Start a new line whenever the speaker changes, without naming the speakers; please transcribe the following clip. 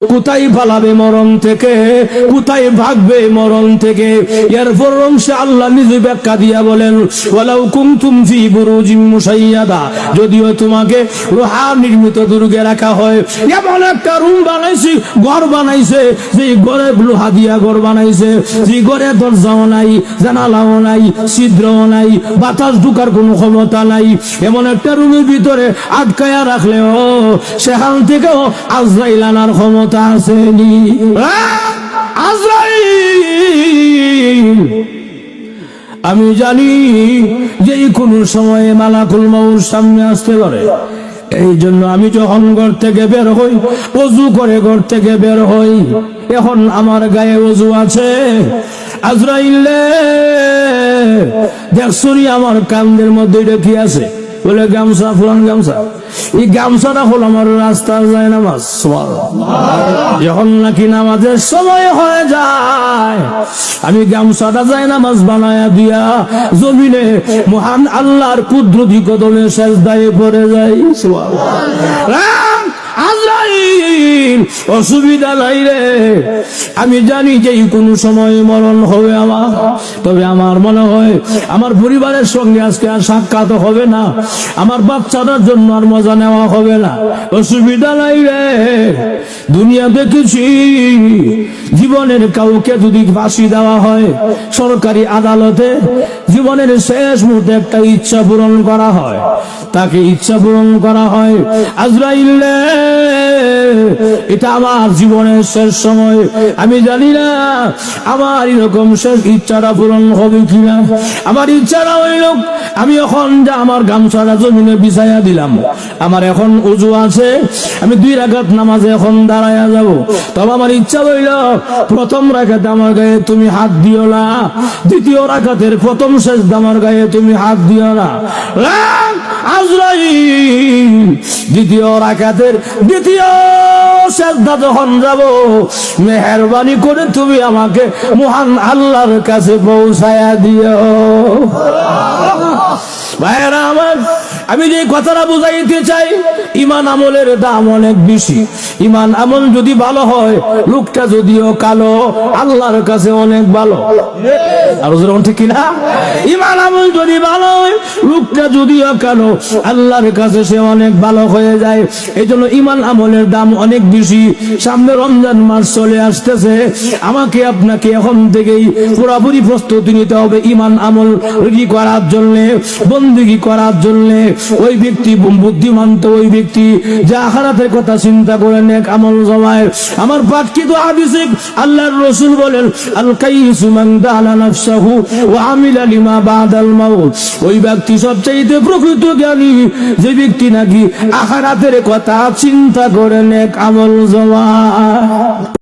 কোথায় পালাবে মরণ থেকে, কোথায় ভাগবে মরণ থেকে। এরপর অংশে আল্লাহ নিজে ব্যাখ্যা দিয়া বলেন, ওয়ালাউ কুনতুম ফি বুরুজিম মুশাইয়াদা, যদিও তোমাকে লোহা নির্মিত দুর্গে রাখা হয়, এমন একটা রুম বানাইছি, ঘর বানাইছে, যে ঘরে লোহা দিয়া ঘর বানাইছে, যে ঘরে দরজাও নাই, জানালাও নাই, ছিদ্রও নাই, বাতাস ঢুকার কোনো ক্ষমতা নাই, এমন একটা রুমের ভিতরে আটকায়া রাখলেও সেখান থেকেও আজরাইল আনার ক্ষমতা আসেনি। আজরাইল আমি জানি যে কোন সময়ে মালাকুল মউত সামনে আসতে পারে। এই জন্য আমি যখন ঘর থেকে বের হই, ওযু করে ঘর থেকে বের হই, এখন আমার গায়ে ওযু আছে। আজরাইল দেখছুনি আমার কান্দের মধ্যে এটা কি আছে? বলে গামছা, পুরান গামছা। এই গামছাটা হল আমার রাস্তার যায় নামাজ। যখন নাকি নামাজের সময় হয়ে যায়, আমি গামছাটা যায় নামাজ বানায়া দিয়া জমিনে মহান আল্লাহর কুদরতি কদমে সেজদায় পড়ে যাই। আজরাইল অসুবিধা নাই রে, আমি জানি যে কোন সময় মরণ হবে আমার। তবে আমার মনে হয় আমার পরিবারের সঙ্গে আজকে আর সাক্ষাৎ হবে না, আমার বাচ্চাটার জন্য আর মজা নেওয়া হবে না। অসুবিধা নাই রে, দুনিয়া দেখেছি জীবনের কাউকে যদি ফাঁসি দেওয়া হয় সরকারি আদালতে, জীবনের শেষ মুহূর্তে একটা ইচ্ছা পূরণ করা হয়, তাকে ইচ্ছা পূরণ করা হয়। আজরাইল এটা আমার জীবনের শেষ সময়, আমি জানি না আমার এরকম শেষ ইচ্ছাটা পূরণ হবে কিনা। আমার ইচ্ছাটা হইল আমি এখন যা আমার গামছাটা জমিনে বিছাইয়া দিলাম, আমার এখন ওযু আছে, আমি 2 রাকাত নামাজে এখন দাঁড়াইয়া যাব। তবে আমার ইচ্ছা হইল প্রথম রাকাতে আমার গায়ে তুমি হাত দিও না, দ্বিতীয় রাকাতের প্রথম সেজদা আমার গায়ে তুমি হাত দিও না। আজরাইল দ্বিতীয় রাকাতের দ্বিতীয় সেজদা যখন যাব, মেহেরবানি করে তুমি আমাকে মহান আল্লাহর কাছে পৌঁছায়া দিও। ভাইরা আমার, আমি যে কথাটা বুঝাইতে চাই, ঈমান আমলের দাম অনেক বেশি। ঈমান আমল যদি ভালো হয়, লোকটা যদিও কালো, আল্লাহর কাছে অনেক ভালো। আর যেরকম ঠিক কিনা? ঈমান আমল যদি ভালো হয়, লোকটা যদিও কালো, আল্লাহর কাছে সে অনেক ভালো হয়ে যায়। এই জন্য ঈমান আমলের দাম অনেক বেশি। সামনে রমজান মাস চলে আসতেছে, আমাকে আপনাকে এখন থেকেই পুরোপুরি প্রস্তুতি নিতে হবে ঈমান আমল করার জন্য, বন্দেগী করার জন্য। ওই ব্যক্তি বুদ্ধিমান তো ওই ব্যক্তি যে আখিরাতের কথা চিন্তা করে নেক আমল জমায়। আমার পাঠিত হাদিসে আল্লাহর রাসূল বলেন, আল কাইয়িসু মান দানা নাফসাহু ওয়া আমিলা লিমা বাদাল মাউত। ওই ব্যক্তি সবচেয়ে প্রকৃত জ্ঞানী যে ব্যক্তি নাকি আখিরাতের কথা চিন্তা করে নেক আমল জমায়।